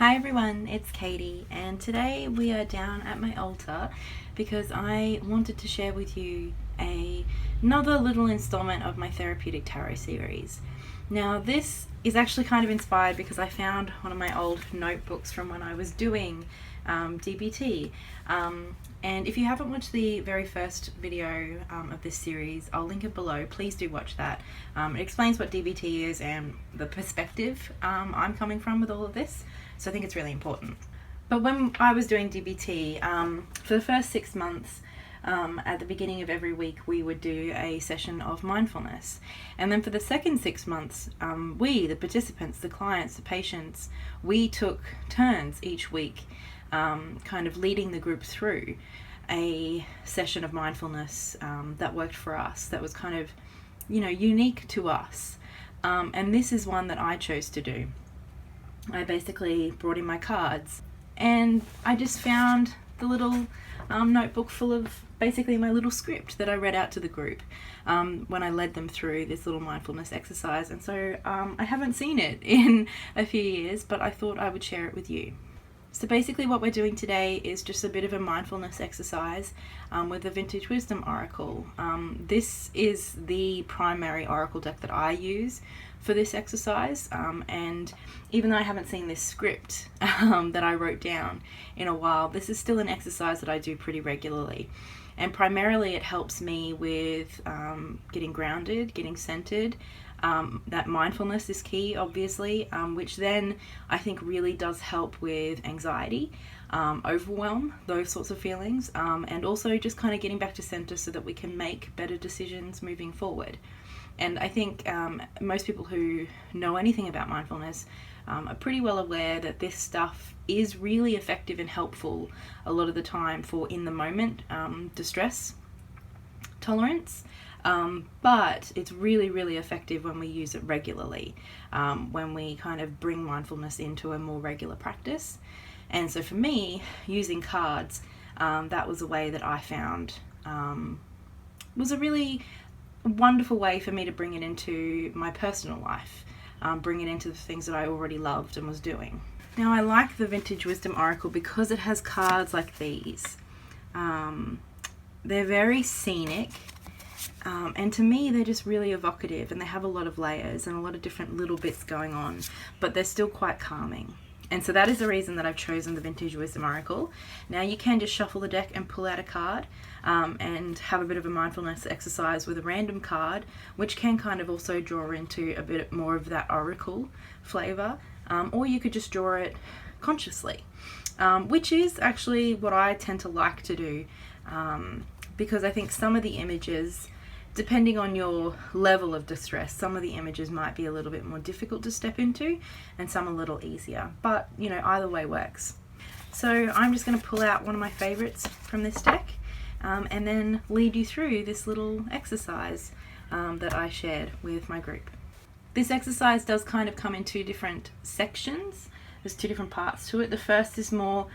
Hi everyone, it's Katey, and today we are down at my altar because I wanted to share with you another little installment of my Therapeutic Tarot series. Now this is actually kind of inspired because I found one of my old notebooks from when I was doing DBT. And if you haven't watched the very first video of this series, I'll link it below. Please do watch that. It explains what DBT is and the perspective I'm coming from with all of this. So I think it's really important. But when I was doing DBT, for the first 6 months, at the beginning of every week, we would do a session of mindfulness. And then for the second 6 months, we, the participants, the clients, the patients, we took turns each week kind of leading the group through a session of mindfulness that worked for us, that was kind of, unique to us. And this is one that I chose to do. I basically brought in my cards and I just found the little notebook full of basically my little script that I read out to the group when I led them through this little mindfulness exercise. And so I haven't seen it in a few years, but I thought I would share it with you. So basically what we're doing today is just a bit of a mindfulness exercise with the Vintage Wisdom Oracle. This is the primary oracle deck that I use for this exercise, and even though I haven't seen this script that I wrote down in a while, this is still an exercise that I do pretty regularly. And primarily it helps me with getting grounded, getting centered. That mindfulness is key, obviously, which then I think really does help with anxiety, overwhelm, those sorts of feelings, and also just kind of getting back to center so that we can make better decisions moving forward. And I think most people who know anything about mindfulness are pretty well aware that this stuff is really effective and helpful a lot of the time for in the moment distress tolerance. But it's really, really effective when we use it regularly, when we kind of bring mindfulness into a more regular practice. And so for me, using cards, that was a way that I found was a really wonderful way for me to bring it into my personal life, bring it into the things that I already loved and was doing. Now I like the Vintage Wisdom Oracle because it has cards like these. They're very scenic. And to me, they're just really evocative, and they have a lot of layers and a lot of different little bits going on, but they're still quite calming. And so that is the reason that I've chosen the Vintage Wisdom Oracle. Now you can just shuffle the deck and pull out a card and have a bit of a mindfulness exercise with a random card, which can kind of also draw into a bit more of that oracle flavor, or you could just draw it consciously, which is actually what I tend to like to do, because I think some of the images, depending on your level of distress, some of the images might be a little bit more difficult to step into and some a little easier, but either way works. So I'm just going to pull out one of my favorites from this deck and then lead you through this little exercise that I shared with my group. This exercise does kind of come in two different sections. There's two different parts to it. The first is more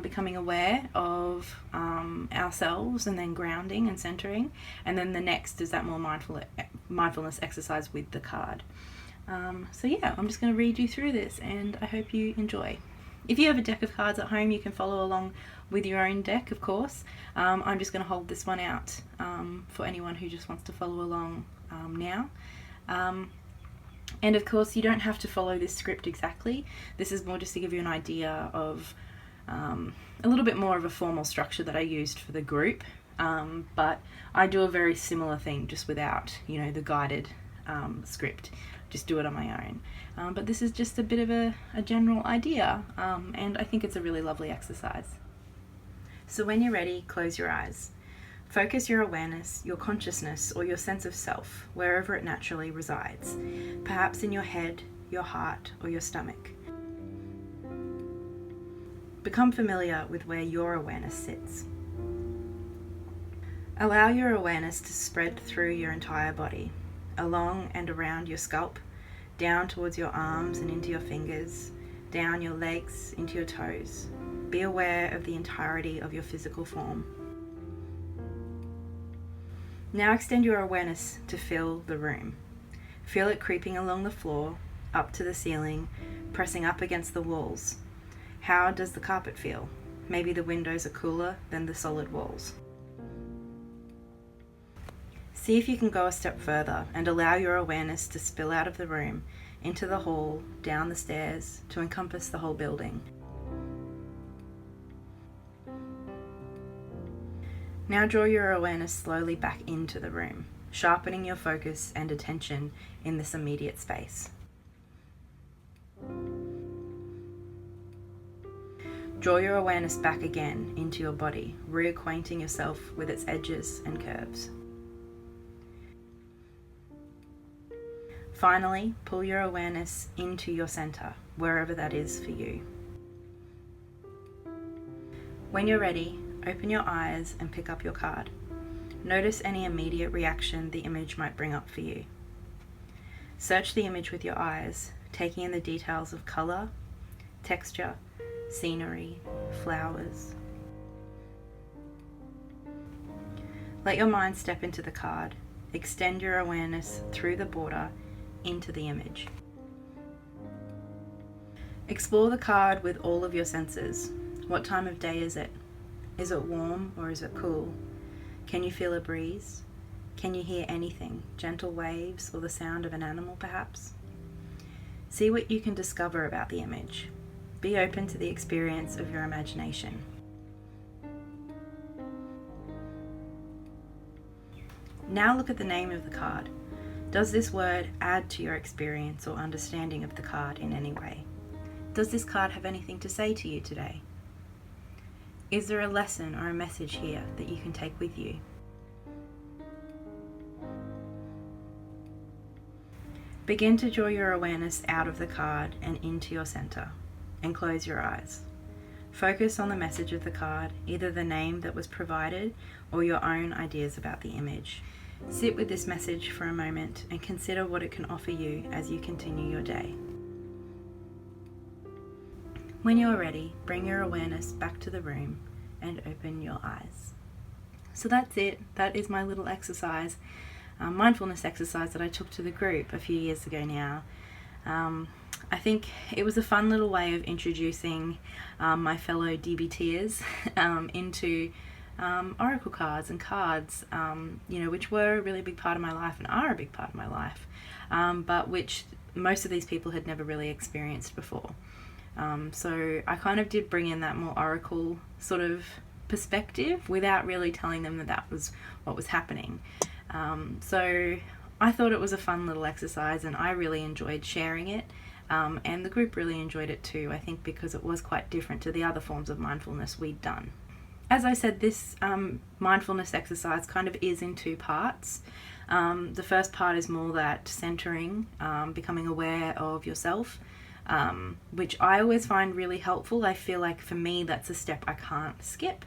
becoming aware of ourselves and then grounding and centering. And then the next is that more mindfulness exercise with the card. So yeah, I'm just going to read you through this and I hope you enjoy. If you have a deck of cards at home, you can follow along with your own deck, of course. I'm just going to hold this one out for anyone who just wants to follow along now. And of course, you don't have to follow this script exactly. This is more just to give you an idea of a little bit more of a formal structure that I used for the group. But I do a very similar thing, just without, the guided script. Just do it on my own. But this is just a bit of a general idea, and I think it's a really lovely exercise. So when you're ready, close your eyes. Focus your awareness, your consciousness, or your sense of self, wherever it naturally resides, perhaps in your head, your heart, or your stomach. Become familiar with where your awareness sits. Allow your awareness to spread through your entire body, along and around your scalp, down towards your arms and into your fingers, down your legs into your toes. Be aware of the entirety of your physical form. Now extend your awareness to fill the room. Feel it creeping along the floor, up to the ceiling, pressing up against the walls. How does the carpet feel? Maybe the windows are cooler than the solid walls. See if you can go a step further and allow your awareness to spill out of the room, into the hall, down the stairs, to encompass the whole building. Now draw your awareness slowly back into the room, sharpening your focus and attention in this immediate space. Draw your awareness back again into your body, reacquainting yourself with its edges and curves. Finally, pull your awareness into your center, wherever that is for you. When you're ready, open your eyes and pick up your card. Notice any immediate reaction the image might bring up for you. Search the image with your eyes, taking in the details of color, texture, scenery, flowers. Let your mind step into the card. Extend your awareness through the border into the image. Explore the card with all of your senses. What time of day is it? Is it warm or is it cool? Can you feel a breeze? Can you hear anything? Gentle waves or the sound of an animal perhaps? See what you can discover about the image. Be open to the experience of your imagination. Now look at the name of the card. Does this word add to your experience or understanding of the card in any way? Does this card have anything to say to you today? Is there a lesson or a message here that you can take with you? Begin to draw your awareness out of the card and into your center, and close your eyes. Focus on the message of the card, either the name that was provided or your own ideas about the image. Sit with this message for a moment and consider what it can offer you as you continue your day. When you're ready, bring your awareness back to the room and open your eyes. So that's it. That is my little exercise, mindfulness exercise that I took to the group a few years ago now. I think it was a fun little way of introducing my fellow DBTers into oracle cards and cards, which were a really big part of my life and are a big part of my life, but which most of these people had never really experienced before. So I kind of did bring in that more oracle sort of perspective without really telling them that that was what was happening. So I thought it was a fun little exercise and I really enjoyed sharing it. And the group really enjoyed it too, I think, because it was quite different to the other forms of mindfulness we'd done. As I said, this mindfulness exercise kind of is in two parts. The first part is more that centering, becoming aware of yourself, which I always find really helpful. I feel like for me that's a step I can't skip.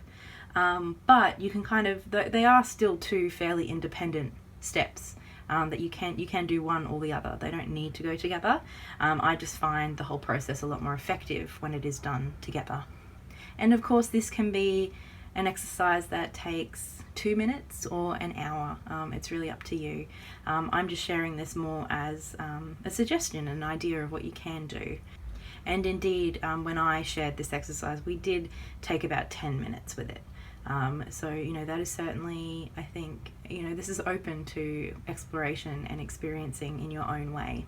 But you can kind of, they are still two fairly independent steps. That you can do one or the other. They don't need to go together. I just find the whole process a lot more effective when it is done together. And of course this can be an exercise that takes 2 minutes or an hour. It's really up to you. I'm just sharing this more as a suggestion, an idea of what you can do. And indeed, when I shared this exercise, we did take about 10 minutes with it. So, that is certainly, I think, this is open to exploration and experiencing in your own way.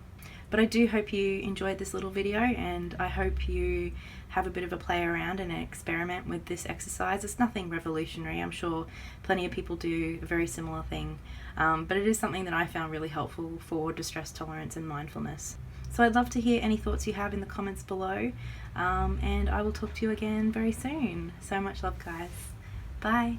But I do hope you enjoyed this little video, and I hope you have a bit of a play around and an experiment with this exercise. It's nothing revolutionary. I'm sure plenty of people do a very similar thing, but it is something that I found really helpful for distress tolerance and mindfulness. So I'd love to hear any thoughts you have in the comments below, and I will talk to you again very soon. So much love, guys. Bye.